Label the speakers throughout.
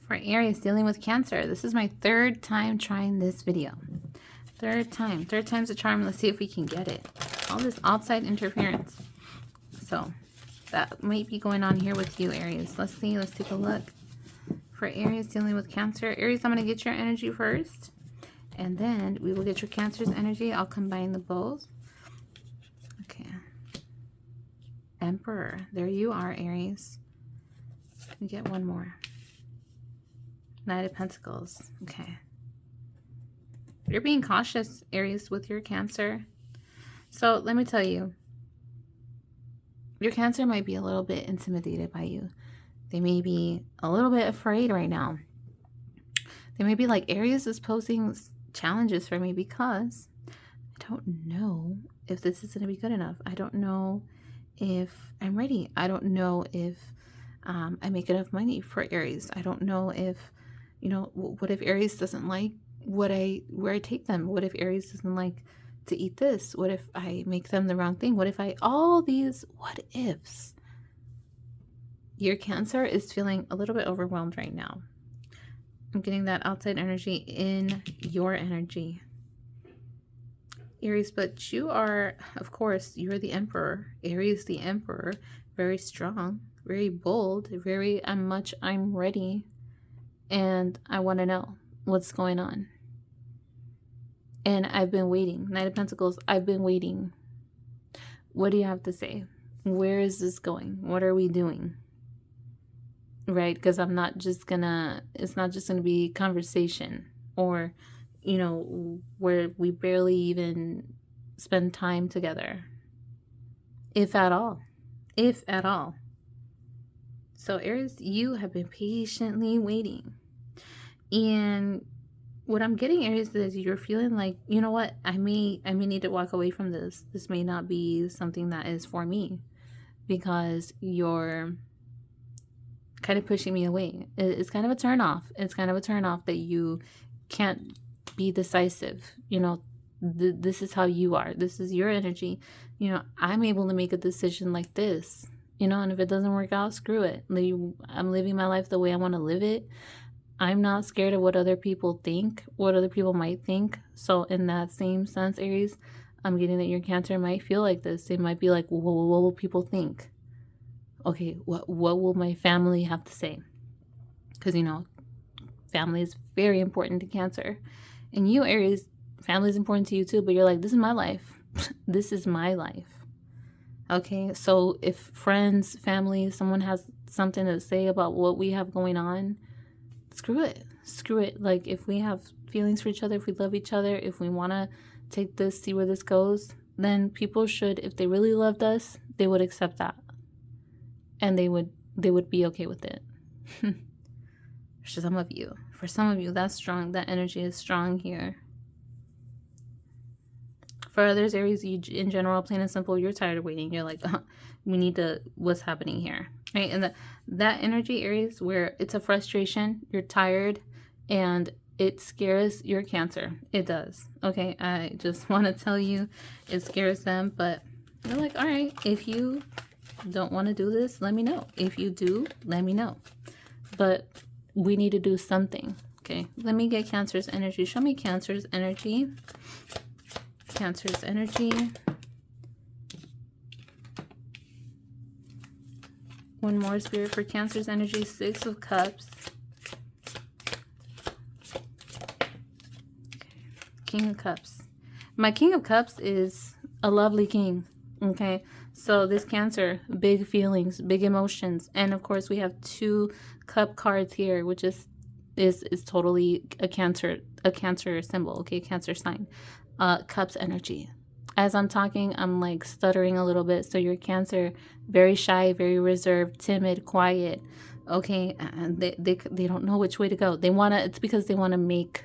Speaker 1: For Aries dealing with Cancer, this is my third time trying this video. Third time's a charm. Let's see if we can get it. All this outside interference. So that might be going on here with you, Aries. Let's see. Let's take a look. For Aries dealing with Cancer. Aries, I'm going to get your energy first. And then we will get your Cancer's energy. I'll combine the both. Okay. Emperor. There you are, Aries. We get one more. Knight of Pentacles. Okay. You're being cautious, Aries, with your Cancer. So let me tell you, your Cancer might be a little bit intimidated by you. They may be a little bit afraid right now. They may be like, Aries is posing challenges for me because I don't know if this is going to be good enough. I don't know if I'm ready. I don't know if I make enough money for Aries. I don't know if, you know, what if Aries doesn't like where I take them? What if Aries doesn't like to eat this? What if I make them the wrong thing? What if all these what ifs? Your Cancer is feeling a little bit overwhelmed right now. I'm getting that outside energy in your energy, Aries, but you are, of course, you're the Emperor. Aries, the Emperor, very strong, very bold, very I'm ready, and I want to know what's going on. And I've been waiting. Knight of Pentacles, I've been waiting. What do you have to say? Where is this going? What are we doing? Right? Because it's not just gonna be conversation or, you know, where we barely even spend time together. If at all. If at all. So Aries, you have been patiently waiting. And what I'm getting, Aries, is you're feeling like, you know what, I may need to walk away from this. This may not be something that is for me because you're kind of pushing me away. It's kind of a turn off. It's kind of a turn off that you can't be decisive. You know, this is how you are. This is your energy. You know, I'm able to make a decision like this, you know, and if it doesn't work out, screw it. I'm living my life the way I want to live it. I'm not scared of what other people think, what other people might think. So in that same sense, Aries, I'm getting that your Cancer might feel like this. They might be like, well, what will people think? Okay, what will my family have to say? Because, you know, family is very important to Cancer. And you, Aries, family is important to you too, but you're like, this is my life. This is my life. Okay, so if friends, family, someone has something to say about what we have going on, screw it. Screw it. Like, if we have feelings for each other, if we love each other, if we want to take this, see where this goes, then people should, if they really loved us, they would accept that. And they would be okay with it. For some of you, that's strong. That energy is strong here. For others, Aries, you in general, plain and simple, you're tired of waiting. You're like, we need to, what's happening here? Right? And that energy, Aries, where it's a frustration, you're tired, and it scares your Cancer. It does. Okay, I just want to tell you, it scares them, but you're like, all right, if you don't want to do this, let me know. If you do, let me know. But we need to do something. Okay, let me get Cancer's energy. Show me Cancer's energy. Cancer's energy. One more, Spirit, for Cancer's energy. 6 of Cups. Okay. King of Cups. My King of Cups is a lovely king. Okay, so this Cancer, big feelings, big emotions, and of course we have 2 cup cards here, which is totally a Cancer symbol. Okay, Cancer sign. Cups energy. As I'm talking, I'm like stuttering a little bit. So your Cancer, very shy, very reserved, timid, quiet. Okay, and they don't know which way to go. It's because they want to make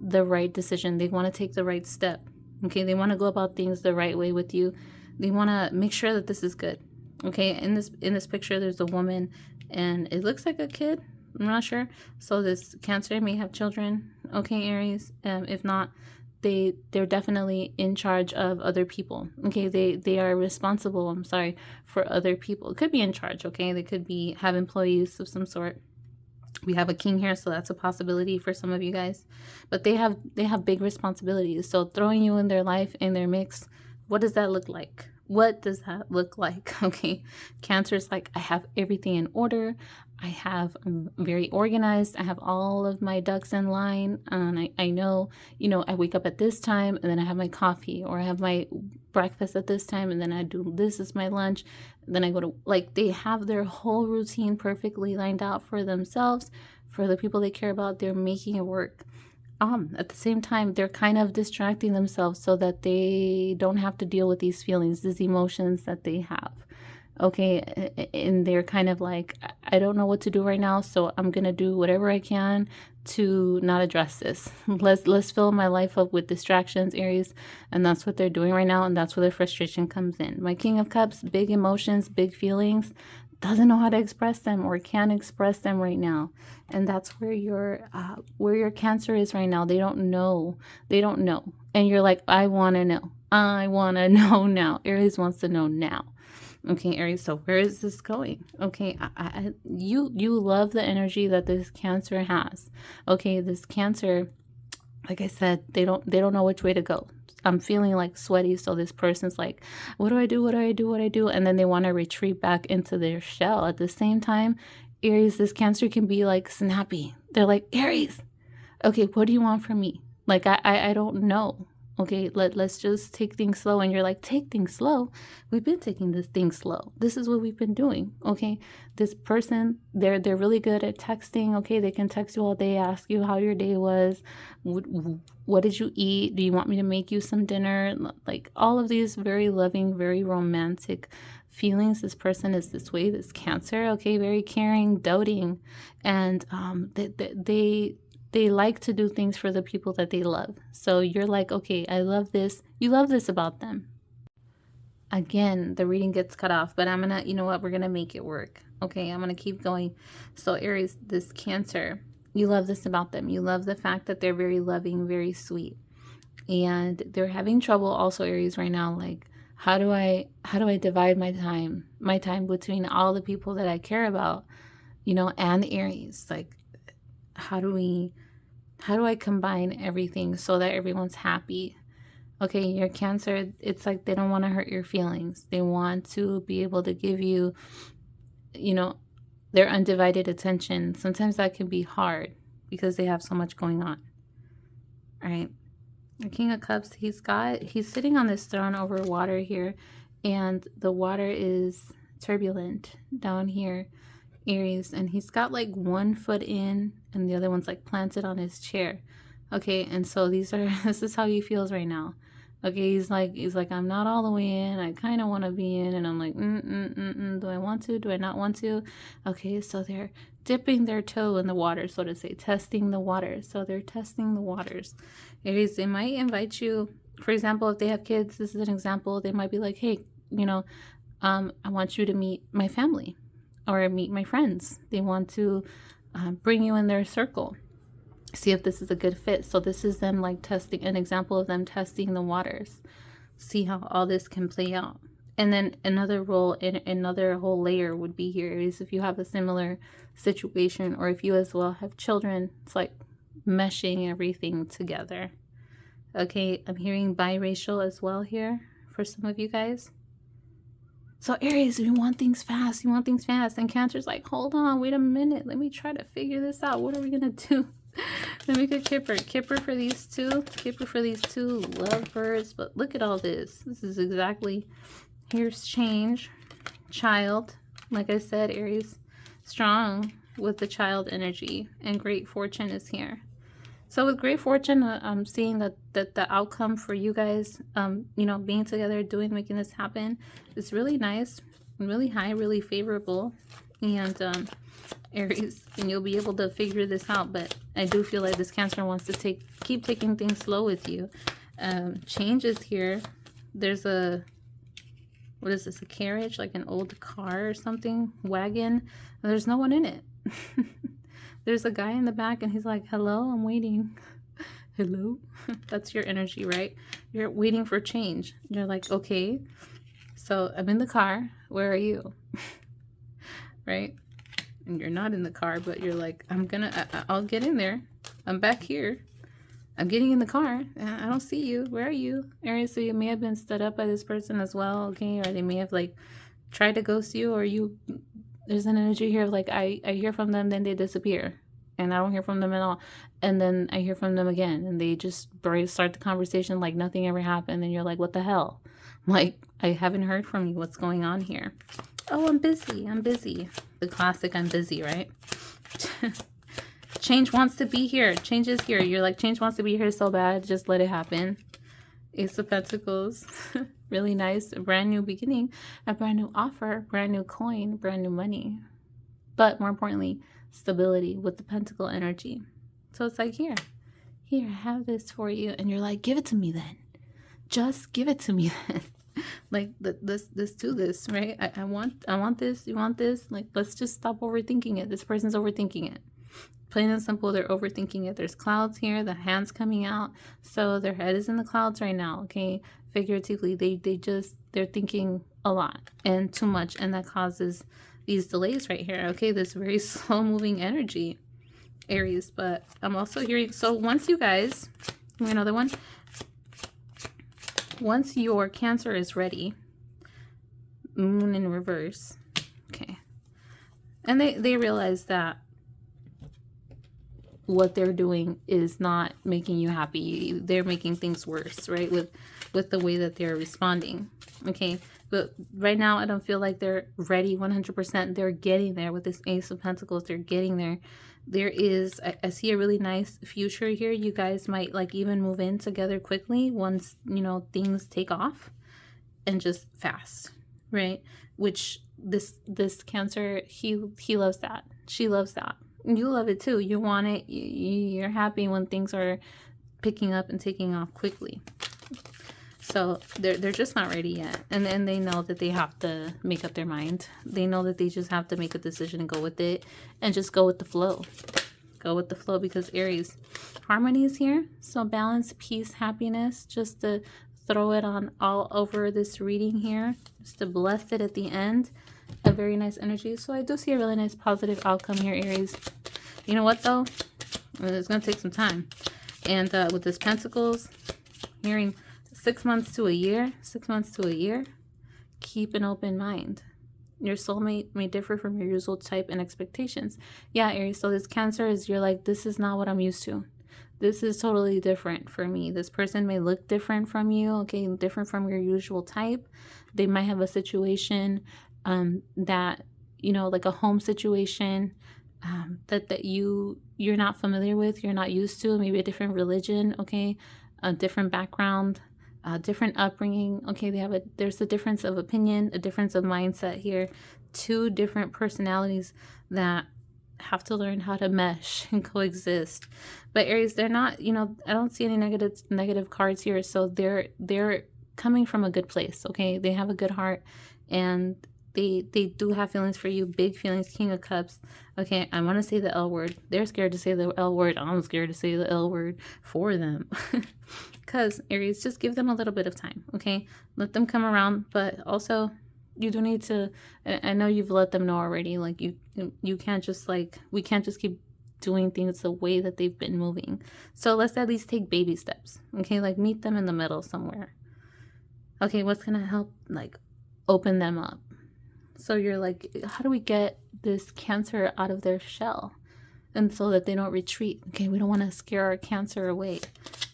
Speaker 1: the right decision. They want to take the right step. Okay, they want to go about things the right way with you. They want to make sure that this is good. Okay, in this picture, there's a woman, and it looks like a kid. I'm not sure. So this Cancer may have children. Okay, Aries. If not, they're definitely in charge of other people. Okay, they are responsible, I'm sorry, for other people. It could be in charge, okay? They could have employees of some sort. We have a king here, so that's a possibility for some of you guys. But they have big responsibilities. So throwing you in their life, in their mix, what does that look like? What does that look like? Okay. Cancer is like, I have everything in order. I'm very organized. I have all of my ducks in line. And I know, I wake up at this time and then I have my coffee, or I have my breakfast at this time and then I do this as my lunch. Then I go to, like, they have their whole routine perfectly lined out for themselves, for the people they care about. They're making it work. At the same time, they're kind of distracting themselves so that they don't have to deal with these feelings, these emotions that they have. Okay, and they're kind of like, I don't know what to do right now, so I'm gonna do whatever I can to not address this. Let's fill my life up with distractions, Aries, and that's what they're doing right now, and that's where the frustration comes in. My King of Cups, big emotions, big feelings, doesn't know how to express them or can't express them right now, and that's where your Cancer is right now. They don't know, and you're like, I want to know now. Aries wants to know now. Okay, Aries, so where is this going? Okay, you love the energy that this Cancer has. Okay, this Cancer, like I said, they don't know which way to go. I'm feeling like sweaty, so this person's like, what do I do? What do I do? What do I do? And then they want to retreat back into their shell. At the same time, Aries, this Cancer can be like snappy. They're like, Aries, okay, what do you want from me? Like, I don't know. Okay, let's just take things slow. And you're like, take things slow? We've been taking this thing slow. This is what we've been doing. Okay, this person, they're really good at texting. Okay, they can text you all day, ask you how your day was. What did you eat? Do you want me to make you some dinner? Like, all of these very loving, very romantic feelings. This person is this way, this Cancer. Okay, very caring, doting, and they like to do things for the people that they love. So you're like, okay, I love this. You love this about them. Again, the reading gets cut off, but I'm gonna, you know what, we're gonna make it work. Okay, I'm gonna keep going. So Aries, this Cancer, you love this about them. You love the fact that they're very loving, very sweet. And they're having trouble also, Aries, right now. Like, how do I divide my time between all the people that I care about, and Aries? Like, how do I combine everything so that everyone's happy? Okay, your Cancer, it's like they don't want to hurt your feelings. They want to be able to give you, their undivided attention. Sometimes that can be hard because they have so much going on. All right. The King of Cups, he's sitting on this throne over water here, and the water is turbulent down here, Aries, and he's got like one foot in and the other one's like planted on his chair. Okay, and so this is how he feels right now. Okay, he's like, I'm not all the way in. I kind of want to be in, and I'm like, do I want to? Do I not want to? Okay, so they're dipping their toe in the water, so to say, testing the water. So they're testing the waters. Aries, they might invite you. For example, if they have kids, this is an example. They might be like, hey, I want you to meet my family or meet my friends. They want to bring you in their circle, see if this is a good fit. So this is them like testing, an example of them testing the waters, see how all this can play out. And then another role in another whole layer would be here is if you have a similar situation, or if you as well have children, it's like meshing everything together. Okay, I'm hearing biracial as well here for some of you guys. So Aries, you want things fast. And Cancer's like, hold on, wait a minute. Let me try to figure this out. What are we going to do? Let me get Kipper for these two. Kipper for these two lovebirds. But look at all this. This is exactly, here's change. Child. Like I said, Aries, strong with the child energy. And great fortune is here. So with great fortune, I'm seeing that the outcome for you guys, being together, making this happen, is really nice, really high, really favorable. And Aries, and you'll be able to figure this out. But I do feel like this Cancer wants to keep taking things slow with you. Change is here. There's what is this? A carriage, like an old car or something, wagon. There's no one in it. There's a guy in the back and he's like, hello, I'm waiting. Hello? That's your energy, right? You're waiting for change. You're like, okay, so I'm in the car. Where are you? Right? and you're not in the car, but you're like, I'll get in there. I'm back here. I'm getting in the car. I don't see you. Where are you, Aries? So you may have been stood up by this person as well, okay? Or they may have like tried to ghost you, or you. There's an energy here of like I hear from them, then they disappear, and I don't hear from them at all, and then I hear from them again, and they just start the conversation like nothing ever happened, and you're like, what the hell? Like, I haven't heard from you. What's going on here? Oh, I'm busy. I'm busy. The classic I'm busy, right? Change wants to be here. Change is here. You're like, change wants to be here so bad. Just let it happen. Ace of Pentacles. Really nice. A brand new beginning. A brand new offer. Brand new coin. Brand new money. But more importantly, stability with the Pentacle energy. So it's like, here, I have this for you. And you're like, give it to me then. Just give it to me then. Like, let's do this, right? I want this. You want this? Like, let's just stop overthinking it. This person's overthinking it. Plain and simple, they're overthinking it. There's clouds here, the hands coming out. So their head is in the clouds right now, okay? Figuratively, they're thinking a lot and too much. And that causes these delays right here, okay? This very slow moving energy, Aries. But I'm also hearing, so once you guys, give me another one. Once your Cancer is ready, moon in reverse, okay? And they realize that what they're doing is not making you happy. They're making things worse, right? With the way that they're responding, okay? But right now, I don't feel like they're ready 100%. They're getting there with this Ace of Pentacles. They're getting there. There is, I see a really nice future here. You guys might like even move in together quickly once, you know, things take off, and just fast, right? Which this Cancer, he loves that. She loves that. You love it too. You want it. You're happy when things are picking up and taking off quickly. So they're just not ready yet. And then they know that they have to make up their mind. They know that they just have to make a decision and go with it. And just go with the flow. Go with the flow, because Aries, harmony is here. So balance, peace, happiness. Just to throw it on all over this reading here. Just to bless it at the end. A very nice energy. So I do see a really nice positive outcome here, Aries. You know what though? It's going to take some time. And with this Pentacles, hearing 6 months to a year, 6 months to a year, keep an open mind. Your soulmate may differ from your usual type and expectations. Yeah, Aries, so this Cancer is, you're like, this is not what I'm used to. This is totally different for me. This person may look different from you, okay, different from your usual type. They might have a situation that, you know, like a home situation that you're not familiar with, you're not used to, maybe a different religion, okay, a different background, different upbringing, okay. There's a difference of opinion, a difference of mindset here. Two different personalities that have to learn how to mesh and coexist. But Aries, they're not, you know, I don't see any negative cards here, so they're coming from a good place, okay. They have a good heart, and they do have feelings for you, big feelings. King of Cups. Okay, I want to say the L word. They're scared to say the L word. I'm scared to say the L word for them. Because Aries, just give them a little bit of time, okay? Let them come around, but also you do need to, I know you've let them know already, like you can't just like, we can't just keep doing things the way that they've been moving. So let's at least take baby steps, okay? Like meet them in the middle somewhere. Okay, what's going to help like open them up? So you're like, how do we get this Cancer out of their shell? And so that they don't retreat. Okay, we don't want to scare our Cancer away.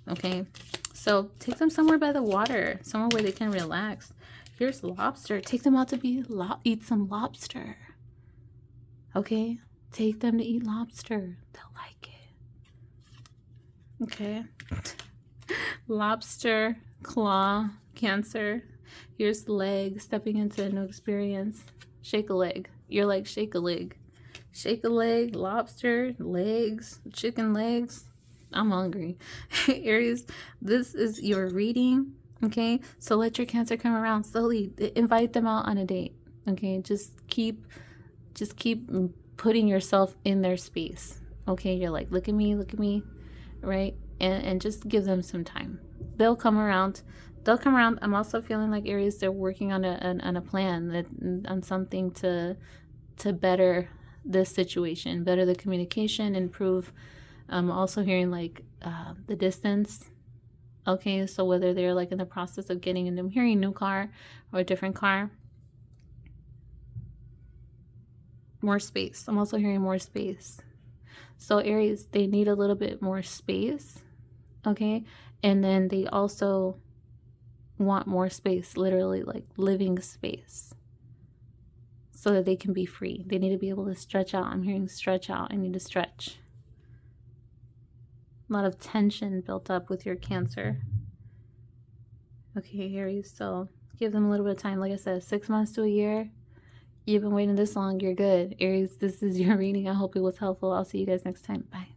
Speaker 1: Okay, so take them somewhere by the water, somewhere where they can relax. Here's lobster. Take them out to eat some lobster. Okay, take them to eat lobster. They'll like it. Okay. Lobster, claw, Cancer. Here's the leg, stepping into a new experience. Shake a leg. You're like, shake a leg. Shake a leg, lobster, legs, chicken legs. I'm hungry. Aries, this is your reading, okay? So let your Cancer come around slowly. Invite them out on a date, okay? Just keep putting yourself in their space, okay? You're like, look at me, right? And just give them some time. They'll come around. I'm also feeling like Aries, they're working on a plan, on something to better this situation, better the communication, improve. I'm also hearing like the distance. Okay, so whether they're like in the process of getting into, I'm hearing new car or a different car. More space. I'm also hearing more space. So Aries, they need a little bit more space. Okay, and then they also want more space, literally like living space, so that they can be free. They need to be able to stretch out. I'm hearing stretch out. I need to stretch. A lot of tension built up with your Cancer. Okay, Aries, so give them a little bit of time. Like I said, 6 months to a year. You've been waiting this long. You're good. Aries, this is your reading. I hope it was helpful. I'll see you guys next time. Bye.